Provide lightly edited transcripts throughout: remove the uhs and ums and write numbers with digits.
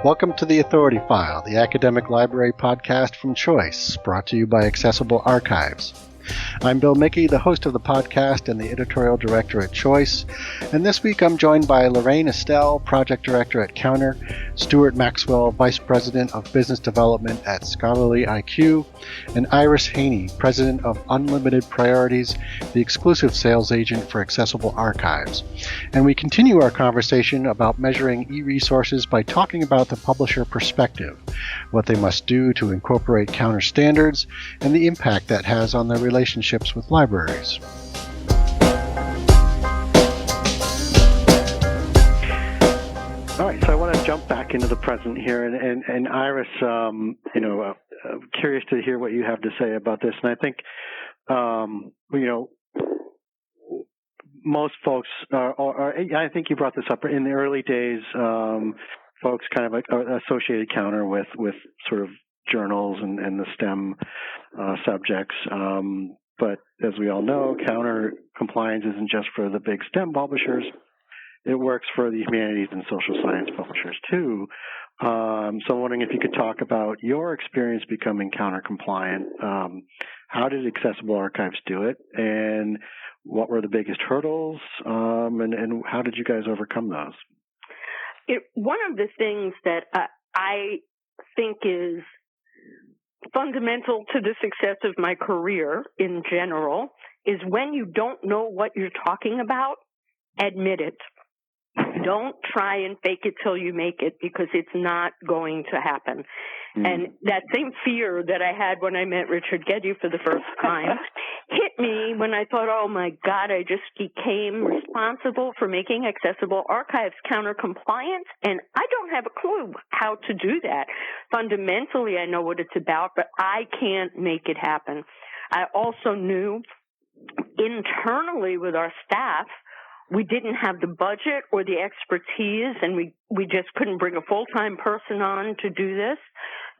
Welcome to The Authority File, the academic library podcast from Choice, brought to you by Accessible Archives. I'm Bill Mickey, the host of the podcast and the editorial director at Choice, and this week I'm joined by Lorraine Estelle, project director at Counter, Stuart Maxwell, vice president of business development at Scholarly IQ, and Iris Haney, president of Unlimited Priorities, the exclusive sales agent for Accessible Archives. And we continue our conversation about measuring e-resources by talking about the publisher perspective, what they must do to incorporate Counter standards, and the impact that has on their relationships with libraries. All right, so I want to jump back into the present here, and Iris, curious to hear what you have to say about this. And I think, most folks I think you brought this up in the early days. Folks kind of associated Counter with sort of journals and the STEM subjects. But as we all know, Counter compliance isn't just for the big STEM publishers. It works for the humanities and social science publishers too. So I'm wondering if you could talk about your experience becoming Counter compliant. How did Accessible Archives do it? And what were the biggest hurdles? And how did you guys overcome those? One of the things that I think is fundamental to the success of my career in general is when you don't know what you're talking about, admit it. Don't try and fake it till you make it, because it's not going to happen. And that same fear that I had when I met Richard Geddy for the first time hit me when I thought, oh my God, I just became responsible for making Accessible Archives Counter compliant, and I don't have a clue how to do that. Fundamentally, I know what it's about, but I can't make it happen. I also knew internally with our staff, we didn't have the budget or the expertise, and we just couldn't bring a full-time person on to do this.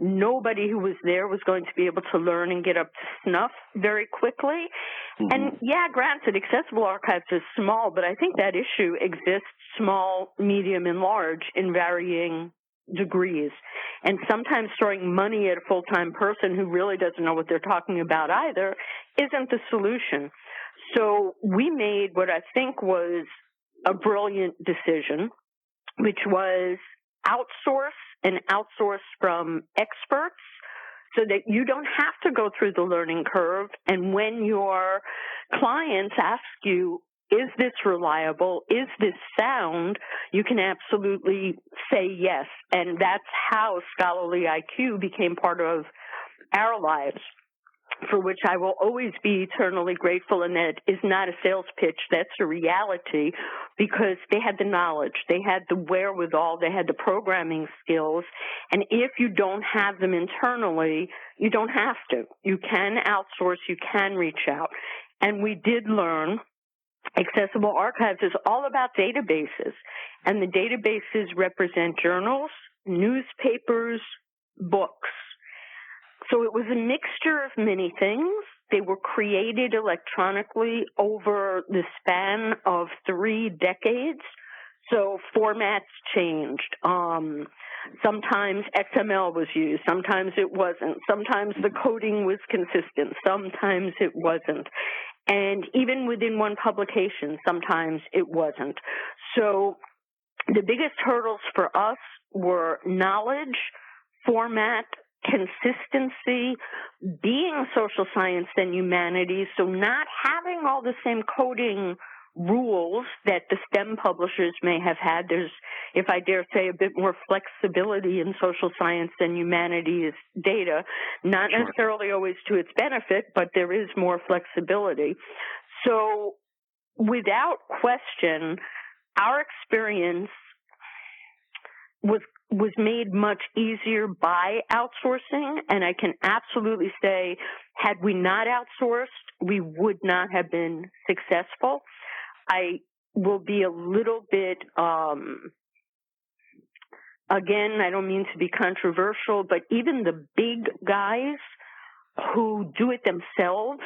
Nobody who was there was going to be able to learn and get up to snuff very quickly. And yeah, granted, Accessible Archives is small, but I think that issue exists small, medium, and large in varying degrees. And sometimes throwing money at a full-time person who really doesn't know what they're talking about either isn't the solution. So we made what I think was a brilliant decision, which was outsource from experts so that you don't have to go through the learning curve. And when your clients ask you, is this reliable? Is this sound? You can absolutely say yes. And that's how Scholarly IQ became part of our lives, for which I will always be eternally grateful, and that is not a sales pitch, that's a reality, because they had the knowledge, they had the wherewithal, they had the programming skills, and if you don't have them internally, you don't have to. You can outsource, you can reach out. And we did learn Accessible Archives is all about databases, and the databases represent journals, newspapers, books. So it was a mixture of many things. They were created electronically over the span of 3 decades. So formats changed. Sometimes XML was used. Sometimes it wasn't. Sometimes the coding was consistent. Sometimes it wasn't. And even within one publication, sometimes it wasn't. So the biggest hurdles for us were knowledge, format, consistency, being social science and humanities, so not having all the same coding rules that the STEM publishers may have had. There's, if I dare say, a bit more flexibility in social science and humanities data, not necessarily always to its benefit, but there is more flexibility. So without question, our experience was made much easier by outsourcing, and I can absolutely say, had we not outsourced, we would not have been successful. I will be a little bit, again, I don't mean to be controversial, but even the big guys who do it themselves,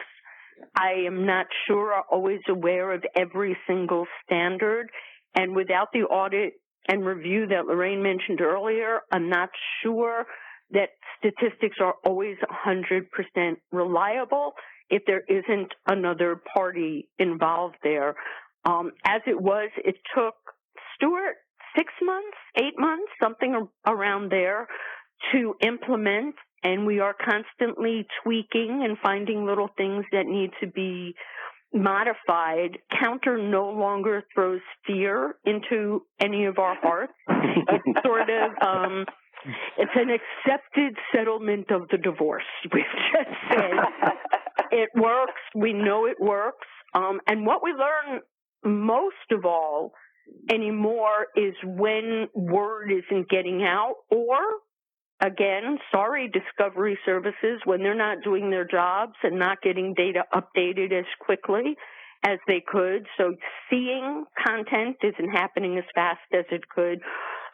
I am not sure are always aware of every single standard, and without the audit and review that Lorraine mentioned earlier, I'm not sure that statistics are always 100% reliable if there isn't another party involved there. As it was, it took Stuart 6 months, 8 months, something around there to implement, and we are constantly tweaking and finding little things that need to be modified. Counter no longer throws fear into any of our hearts. It's sort of, it's an accepted settlement of the divorce. We've just said it works. We know it works. And what we learn most of all anymore is when word isn't getting out, or again, sorry, discovery services, when they're not doing their jobs and not getting data updated as quickly as they could. So seeing content isn't happening as fast as it could.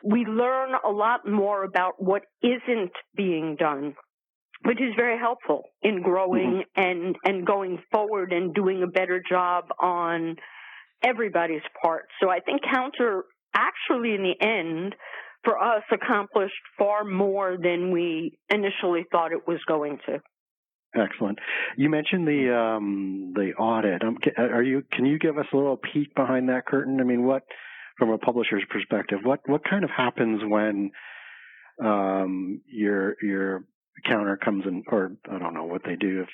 We learn a lot more about what isn't being done, which is very helpful in growing and going forward and doing a better job on everybody's part. So I think Counter actually in the end for us accomplished far more than we initially thought it was going to. Excellent. You mentioned the audit. Can you give us a little peek behind that curtain? I mean, what, from a publisher's perspective, what kind of happens when your Counter comes in, or I don't know what they do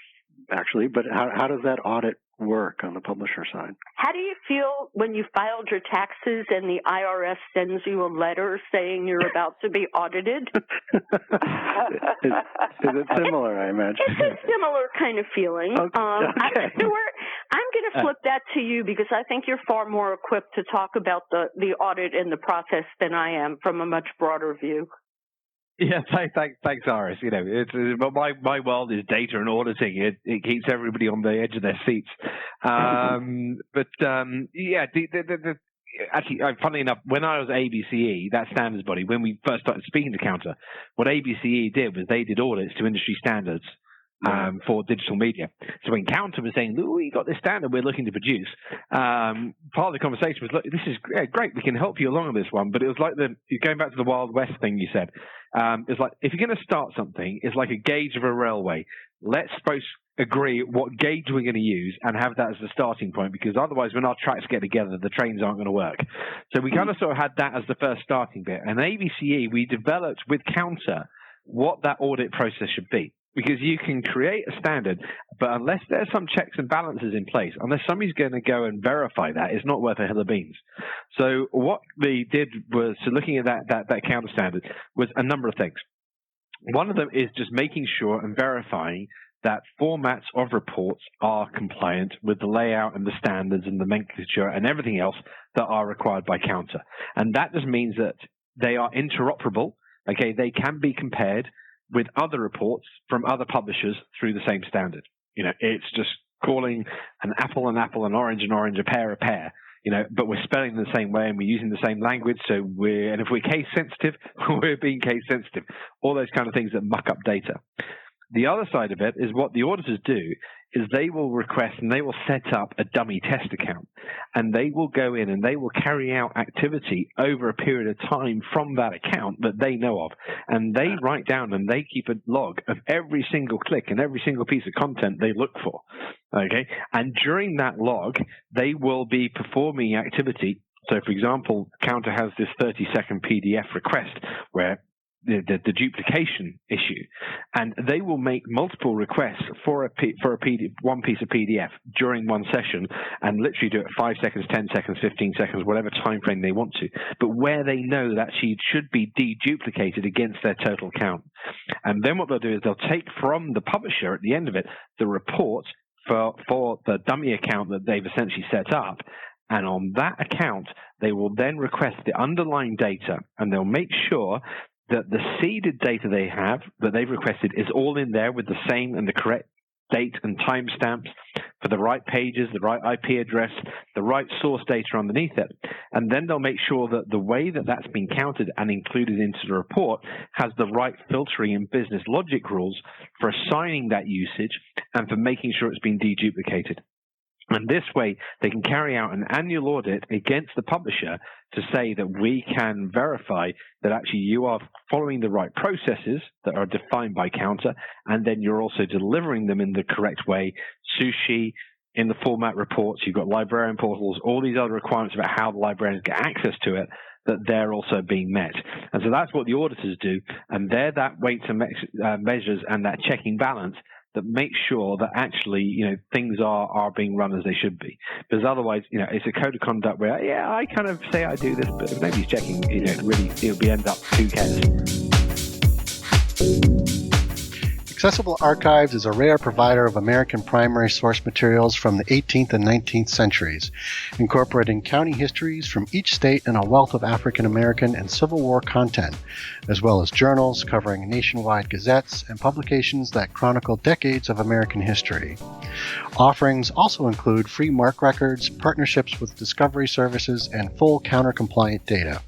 actually, but how does that audit work on the publisher side? How do you feel when you filed your taxes and the IRS sends you a letter saying you're about to be audited? Is it similar, I imagine? It's a similar kind of feeling. Okay. Stuart, I'm going to flip that to you because I think you're far more equipped to talk about the audit and the process than I am from a much broader view. Yeah, thanks, Iris. You know, my world is data and auditing. It keeps everybody on the edge of their seats. Actually, funnily enough, when I was at ABCE, that standards body, when we first started speaking to Counter, what ABCE did was they did audits to industry standards for digital media. So when Counter was saying, "Look, we got this standard we're looking to produce," part of the conversation was, "Look, this is great. We can help you along on this one." But it was like going back to the Wild West thing you said. It's like if you're going to start something, it's like a gauge of a railway. Let's both agree what gauge we're going to use and have that as the starting point, because otherwise, when our tracks get together, the trains aren't going to work. So we kind of sort of had that as the first starting bit. And ABCE, we developed with Counter what that audit process should be. Because you can create a standard, but unless there's some checks and balances in place, unless somebody's going to go and verify that, it's not worth a hill of beans. So what they did was, so looking at that Counter standard, was a number of things. One of them is just making sure and verifying that formats of reports are compliant with the layout and the standards and the nomenclature and everything else that are required by Counter. And that just means that they are interoperable. Okay, they can be compared with other reports from other publishers through the same standard. You know, it's just calling an apple, an orange, a pear, you know, but we're spelling them the same way and we're using the same language. So and if we're case sensitive, we're being case sensitive. All those kind of things that muck up data. The other side of it is what the auditors do is they will request and they will set up a dummy test account, and they will go in and they will carry out activity over a period of time from that account that they know of, and they write down and they keep a log of every single click and every single piece of content they look for. Okay, and during that log, they will be performing activity. So, for example, Counter has this 30-second PDF request where the duplication issue, and they will make multiple requests for one piece of PDF during one session, and literally do it 5 seconds, 10 seconds, 15 seconds, whatever time frame they want to, but where they know that sheet should be deduplicated against their total count. And then what they'll do is they'll take from the publisher at the end of it the report for the dummy account that they've essentially set up. And on that account, they will then request the underlying data, and they'll make sure that the seeded data they have that they've requested is all in there with the same and the correct date and timestamps for the right pages, the right IP address, the right source data underneath it. And then they'll make sure that the way that that's been counted and included into the report has the right filtering and business logic rules for assigning that usage and for making sure it's been deduplicated. And this way, they can carry out an annual audit against the publisher to say that we can verify that actually you are following the right processes that are defined by Counter, and then you're also delivering them in the correct way. Sushi, in the format reports, you've got librarian portals, all these other requirements about how the librarians get access to it, that they're also being met. And so that's what the auditors do, and they're that weights and measures and that checking balance that makes sure that actually, things are being run as they should be. Because otherwise, it's a code of conduct where, yeah, I kind of say I do this, but if nobody's checking, really, it'll be end up, who cares? Accessible Archives is a rare provider of American primary source materials from the 18th and 19th centuries, incorporating county histories from each state and a wealth of African American and Civil War content, as well as journals covering nationwide gazettes and publications that chronicle decades of American history. Offerings also include free MARC records, partnerships with discovery services, and full counter-compliant data.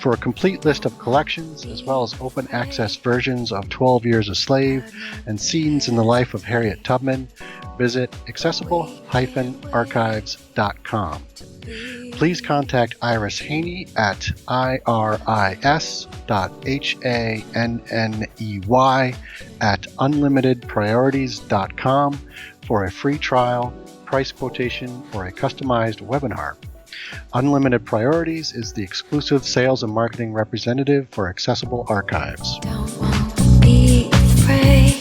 For a complete list of collections, as well as open access versions of 12 Years a Slave and Scenes in the Life of Harriet Tubman, visit accessible-archives.com. Please contact Iris Haney at iris.hanney@unlimitedpriorities.com for a free trial, price quotation, or a customized webinar. Unlimited Priorities is the exclusive sales and marketing representative for Accessible Archives. Don't want to be afraid,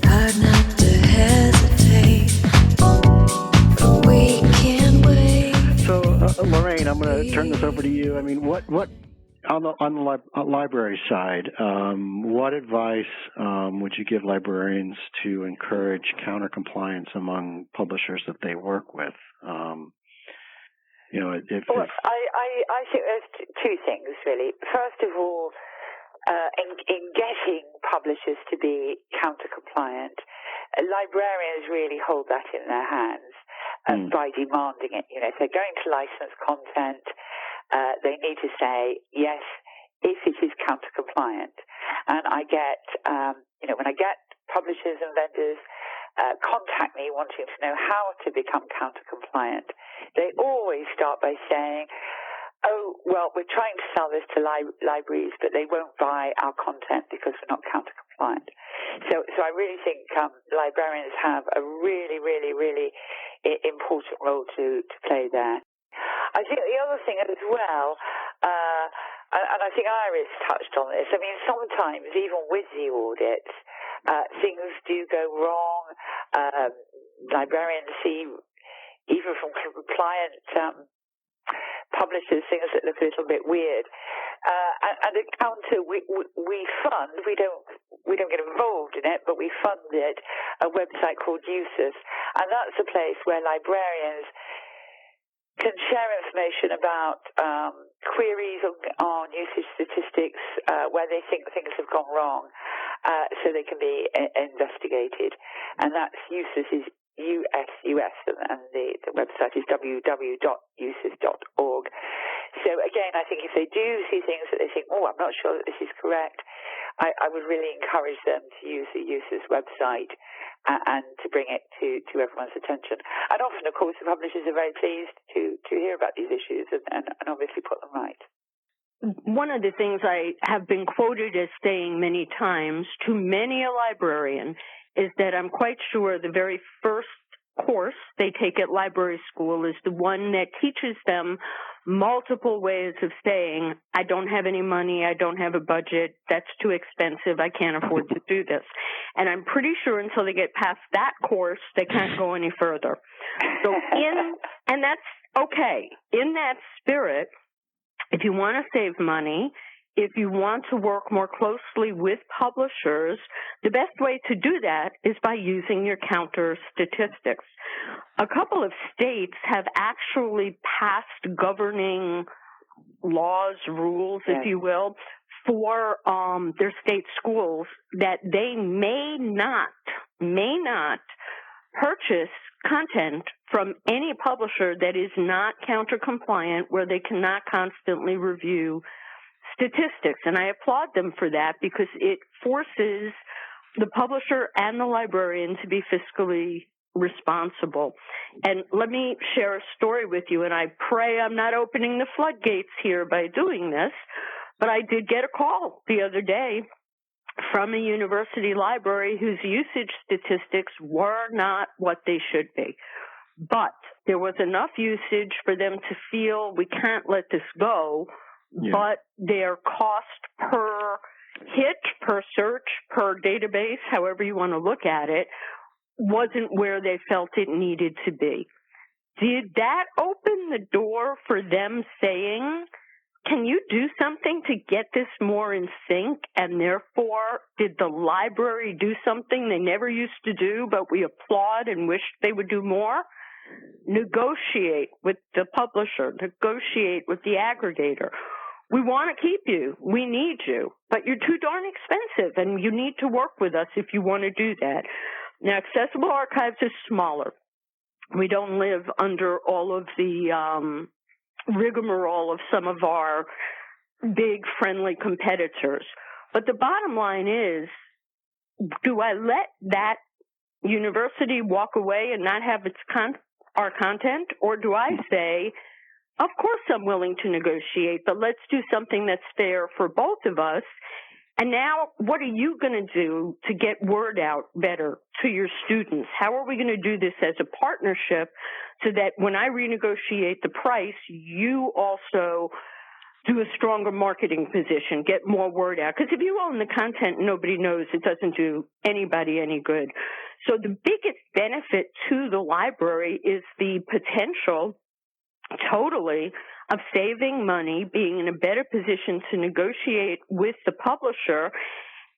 hard not to hesitate, but we can wait. So, Lorraine, I'm going to turn this over to you. I mean, what on the library side, what advice would you give librarians to encourage counter-compliance among publishers that they work with? I think there's two things, really. First of all, in getting publishers to be counter-compliant, librarians really hold that in their hands by demanding it. If they're going to license content, they need to say, yes, if it is counter-compliant. And I get, when I get publishers and vendors contact me wanting to know how to become counter-compliant, they always start by saying, oh, well, we're trying to sell this to libraries, but they won't buy our content because we're not counter-compliant. So I really think librarians have a really, really, really important role to play there. I think the other thing as well, and I think Iris touched on this, I mean, sometimes even with the audits, things do go wrong. Librarians see, even from compliant publishers, things that look a little bit weird. And at Counter, we fund. We don't get involved in it, but we fund it. A website called USIS, and that's a place where librarians can share information about queries on usage statistics where they think things have gone wrong, so they can be investigated. And that's USIS is USUS, and the website is www.usis.org. So again, I think if they do see things that they think, oh, I'm not sure that this is correct, I would really encourage them to use the USIS website and to bring it to everyone's attention. And often, of course, the publishers are very pleased to hear about these issues and obviously put them right. One of the things I have been quoted as saying many times to many a librarian is that I'm quite sure the very first course they take at library school is the one that teaches them multiple ways of saying, I don't have any money, I don't have a budget, that's too expensive, I can't afford to do this. And I'm pretty sure until they get past that course, they can't go any further. So and that's okay. In that spirit, if you want to save money, if you want to work more closely with publishers, the best way to do that is by using your counter statistics. A couple of states have actually passed governing laws, rules, if you will, for their state schools that they may not purchase content from any publisher that is not counter compliant, where they cannot constantly review statistics. And I applaud them for that because it forces the publisher and the librarian to be fiscally responsible. And let me share a story with you, and I pray I'm not opening the floodgates here by doing this, but I did get a call the other day from a university library whose usage statistics were not what they should be. But there was enough usage for them to feel we can't let this go, but their cost per hit, per search, per database, however you want to look at it, wasn't where they felt it needed to be. Did that open the door for them saying, can you do something to get this more in sync? And therefore, did the library do something they never used to do, but we applaud and wish they would do more? Negotiate with the publisher, negotiate with the aggregator. We want to keep you. We need you, but you're too darn expensive, and you need to work with us if you want to do that. Now, Accessible Archives is smaller. We don't live under all of the rigmarole of some of our big friendly competitors. But the bottom line is, do I let that university walk away and not have our content, or do I say, of course I'm willing to negotiate, but let's do something that's fair for both of us. And now, what are you going to do to get word out better to your students? How are we going to do this as a partnership so that when I renegotiate the price, you also do a stronger marketing position, get more word out? Because if you own the content and nobody knows, it doesn't do anybody any good. So the biggest benefit to the library is the potential totally of saving money, being in a better position to negotiate with the publisher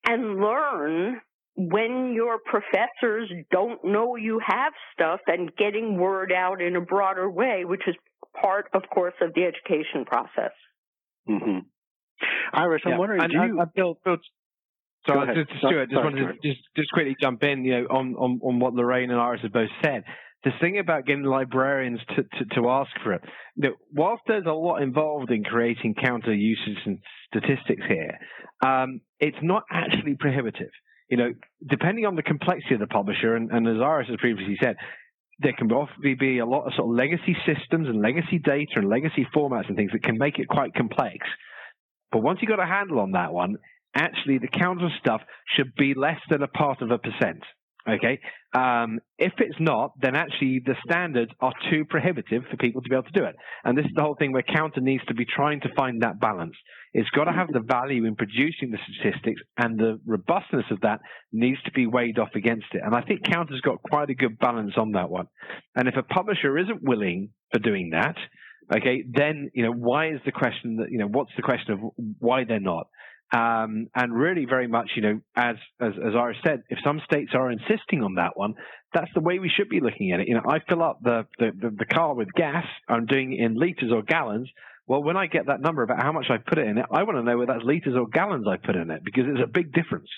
and learn when your professors don't know you have stuff and getting word out in a broader way, which is part, of course, of the education process. Mm-hmm. Iris, I'm wondering, Bill, Stuart, just wanted to just quickly jump in, on what Lorraine and Iris have both said. The thing about getting librarians to ask for it, whilst there's a lot involved in creating counter usage and statistics here, it's not actually prohibitive. Depending on the complexity of the publisher, and as Iris has previously said, there can often be a lot of sort of legacy systems and legacy data and legacy formats and things that can make it quite complex. But once you've got a handle on that one, actually the counter stuff should be less than a part of 1%. Okay. If it's not, then actually the standards are too prohibitive for people to be able to do it. And this is the whole thing where counter needs to be trying to find that balance. It's got to have the value in producing the statistics, and the robustness of that needs to be weighed off against it. And I think counter's got quite a good balance on that one. And if a publisher isn't willing for doing that, okay, then, why is the question that, what's the question of why they're not? And really very much, as Iris said, if some states are insisting on that one, that's the way we should be looking at it. I fill up the car with gas, I'm doing it in liters or gallons. Well, when I get that number about how much I put it in it, I want to know whether that's liters or gallons I put in it, because it's a big difference.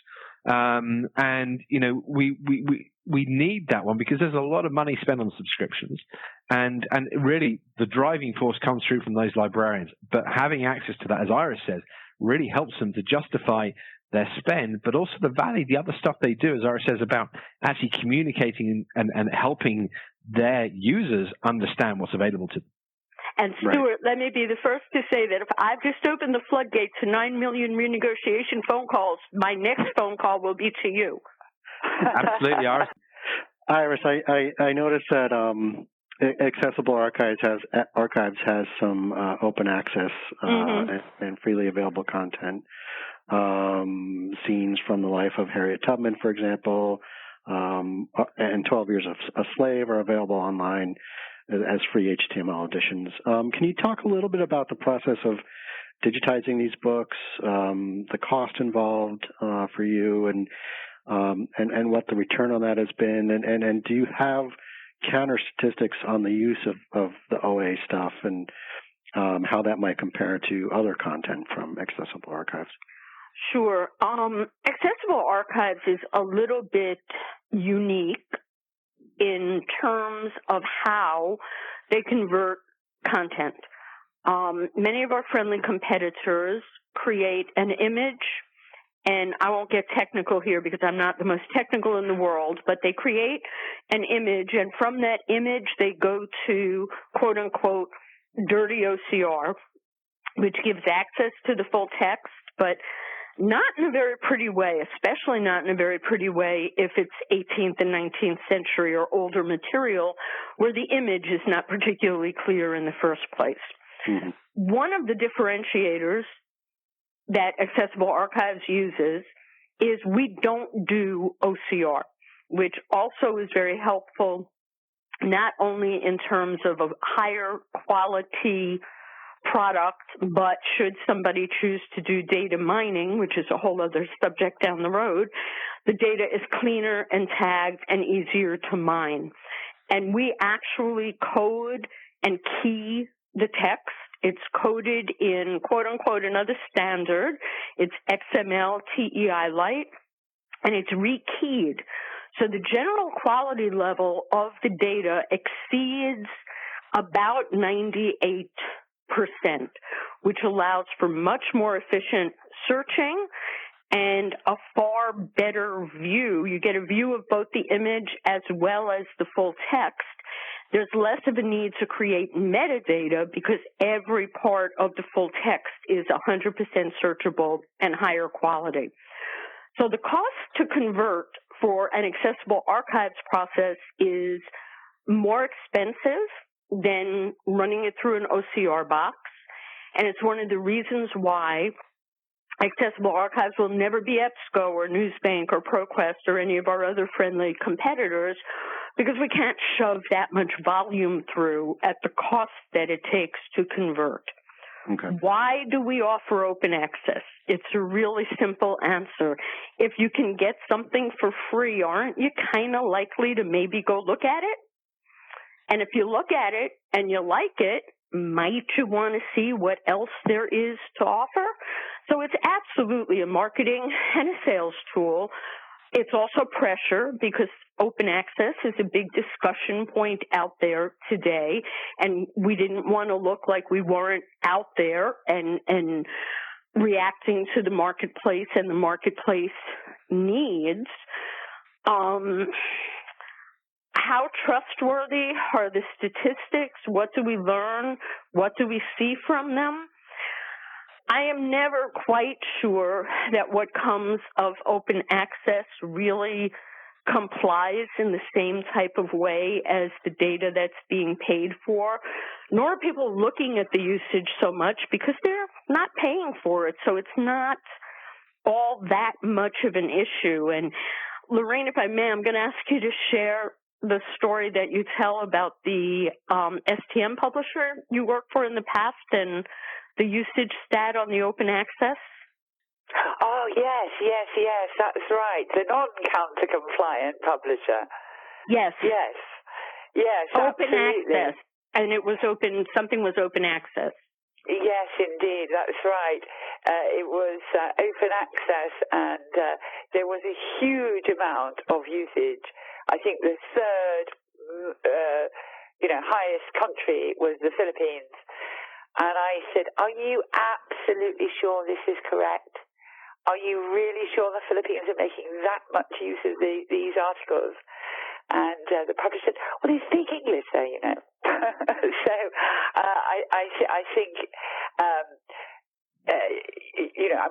And we need that one because there's a lot of money spent on subscriptions, and really the driving force comes through from those librarians. But having access to that, as Iris says, really helps them to justify their spend, but also the value, the other stuff they do, as Iris says, about actually communicating and helping their users understand what's available to them. And Stuart, Let me be the first to say that if I've just opened the floodgates to 9 million renegotiation phone calls, my next phone call will be to you. Absolutely, Iris. Iris, I noticed that Accessible Archives has some open access and freely available content. Scenes from the life of Harriet Tubman, for example, and 12 Years a Slave are available online as free HTML editions. Can you talk a little bit about the process of digitizing these books, the cost involved for you, and what the return on that has been, and do you have counter statistics on the use of the OA stuff, and how that might compare to other content from Accessible Archives? Sure. Accessible Archives is a little bit unique in terms of how they convert content. Many of our friendly competitors create an image and I won't get technical here because I'm not the most technical in the world, but they create an image, and from that image they go to, quote unquote, dirty OCR, which gives access to the full text, but not in a very pretty way, especially not in a very pretty way if it's 18th and 19th century or older material where the image is not particularly clear in the first place. Mm-hmm. One of the differentiators that Accessible Archives uses is we don't do OCR, which also is very helpful not only in terms of a higher quality product, but should somebody choose to do data mining, which is a whole other subject down the road, the data is cleaner and tagged and easier to mine. And we actually code and key the text. It's coded in, quote unquote, another standard. It's XML TEI Lite, and it's rekeyed. So the general quality level of the data exceeds about 98%, which allows for much more efficient searching and a far better view. You get a view of both the image as well as the full text. There's less of a need to create metadata because every part of the full text is 100% searchable and higher quality. So the cost to convert for an Accessible Archives process is more expensive than running it through an OCR box, and it's one of the reasons why Accessible Archives will never be EBSCO or Newsbank or ProQuest or any of our other friendly competitors, because we can't shove that much volume through at the cost that it takes to convert. Okay. Why do we offer open access? It's a really simple answer. If you can get something for free, aren't you kind of likely to maybe go look at it? And if you look at it and you like it, might you want to see what else there is to offer? So it's absolutely a marketing and a sales tool. It's also pressure because open access is a big discussion point out there today, and we didn't want to look like we weren't out there and reacting to the marketplace and the marketplace needs. How trustworthy are the statistics? What do we learn? What do we see from them? I am never quite sure that what comes of open access really complies in the same type of way as the data that's being paid for, nor are people looking at the usage so much because they're not paying for it, so it's not all that much of an issue. And Lorraine, if I may, I'm going to ask you to share the story that you tell about the STM publisher you worked for in the past and the usage stat on the open access. Oh, yes, that's right. The non-counter compliant publisher. Yes. Open absolutely. Access. And it was open, something was open access. Yes, indeed, that's right. It was open access, and there was a huge amount of usage. I think the third, highest country was the Philippines. And I said, "Are you absolutely sure this is correct? Are you really sure the Philippines are making that much use of these articles?" And the publisher said, "Well, they speak English there, you know." So I think,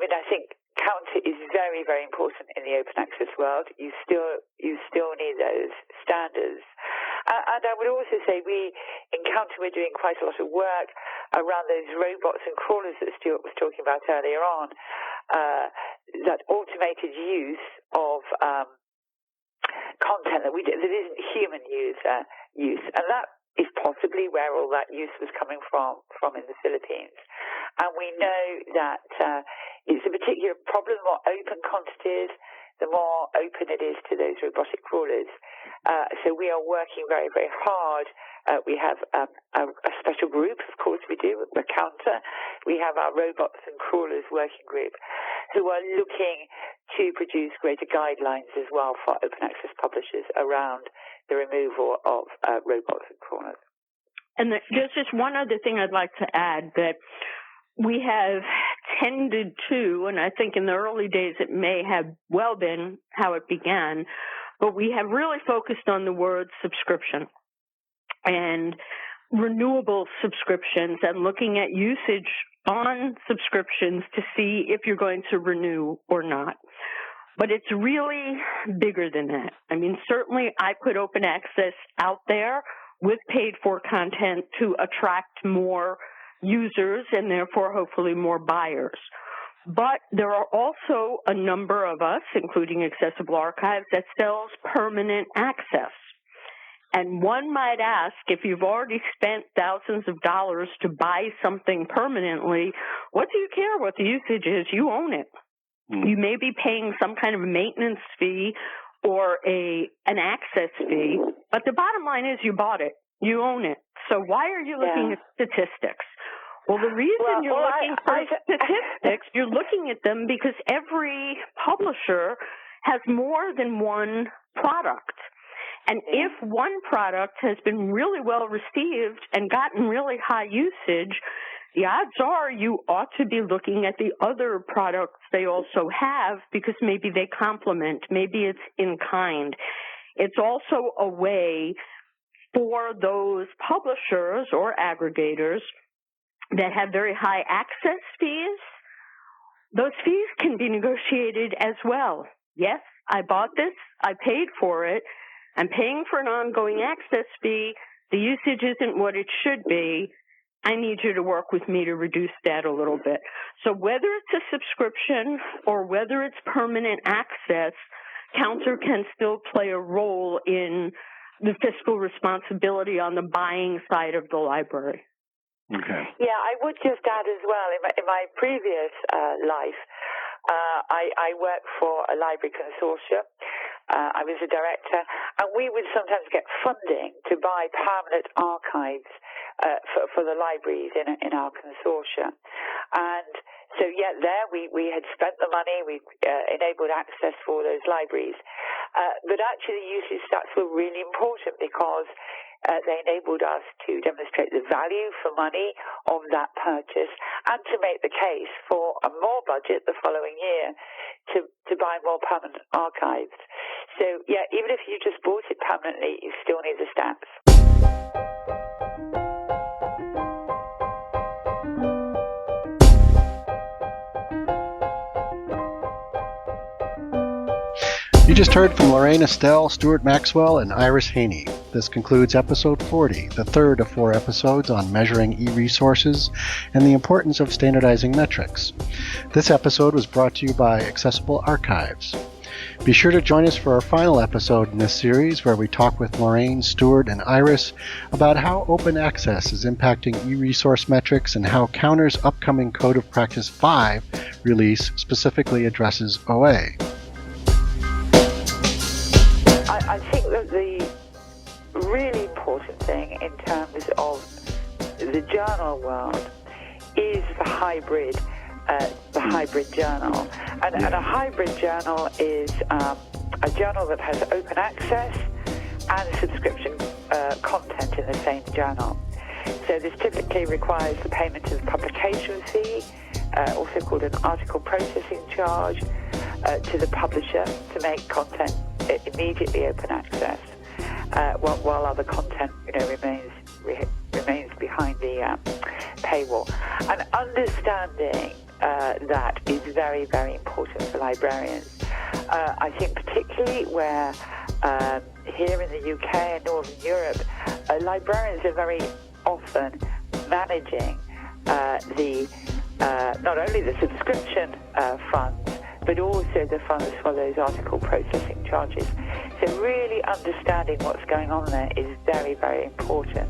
I think counter is very, very important in the open access world. You still need those standards. And I would also say in Counter, we're doing quite a lot of work around those robots and crawlers that Stuart was talking about earlier on, that automated use of content that isn't human use. And that is possibly where all that use was coming from in the Philippines. And we know that it's a particular problem. The more open content is, the more open it is to those robotic crawlers. So we are working very, very hard. We have a special group, of course we do, at Counter. We have our robots and crawlers working group who are looking to produce greater guidelines as well for open access publishers around the removal of robots and crawlers. And there's just one other thing I'd like to add, that we have intended to, and I think in the early days it may have well been how it began, but we have really focused on the word subscription and renewable subscriptions and looking at usage on subscriptions to see if you're going to renew or not. But it's really bigger than that. I mean, certainly I put open access out there with paid for content to attract more users and therefore hopefully more buyers. But there are also a number of us, including Accessible Archives, that sells permanent access. And one might ask, if you've already spent thousands of dollars to buy something permanently, what do you care what the usage is? You own it. You may be paying some kind of maintenance fee or an access fee, but the bottom line is you bought it. You own it. So why are you looking at statistics? Well, the reason you're looking for statistics, you're looking at them because every publisher has more than one product. And if one product has been really well received and gotten really high usage, the odds are you ought to be looking at the other products they also have because maybe they complement, maybe it's in kind. It's also a way for those publishers or aggregators that have very high access fees. Those fees can be negotiated as well. Yes, I bought this, I paid for it, I'm paying for an ongoing access fee, the usage isn't what it should be, I need you to work with me to reduce that a little bit. So whether it's a subscription or whether it's permanent access, Counter can still play a role in the fiscal responsibility on the buying side of the library. Okay. Yeah, I would just add as well, in my previous life, I worked for a library consortium. I was a director, and we would sometimes get funding to buy permanent archives for the libraries in our consortium. And so, yeah, there we had spent the money, we enabled access for those libraries. But actually, the usage stats were really important because they enabled us to demonstrate the value for money of that purchase and to make the case for a more budget the following year to buy more permanent archives. So, yeah, even if you just bought it permanently, you still need the stats. You just heard from Lorraine Estelle, Stuart Maxwell, and Iris Haney. This concludes episode 40, the third of 4 episodes on measuring e-resources and the importance of standardizing metrics. This episode was brought to you by Accessible Archives. Be sure to join us for our final episode in this series where we talk with Lorraine, Stuart, and Iris about how open access is impacting e-resource metrics and how Counter's upcoming Code of Practice 5 release specifically addresses OA. I think that the really important thing in terms of the journal world is the hybrid journal. And a hybrid journal is a journal that has open access and subscription content in the same journal. So this typically requires the payment of publication fee, also called an article processing charge, to the publisher to make content immediately open access, while other content, remains behind the paywall. And understanding that is very, very important for librarians. I think particularly where here in the UK and Northern Europe, librarians are very often managing not only the subscription funds, but also the funds for those article processing charges. So really understanding what's going on there is very, very important.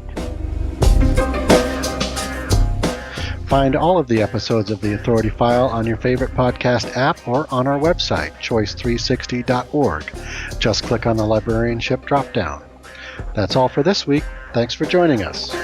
Find all of the episodes of The Authority File on your favorite podcast app or on our website, choice360.org. Just click on the librarianship drop-down. That's all for this week. Thanks for joining us.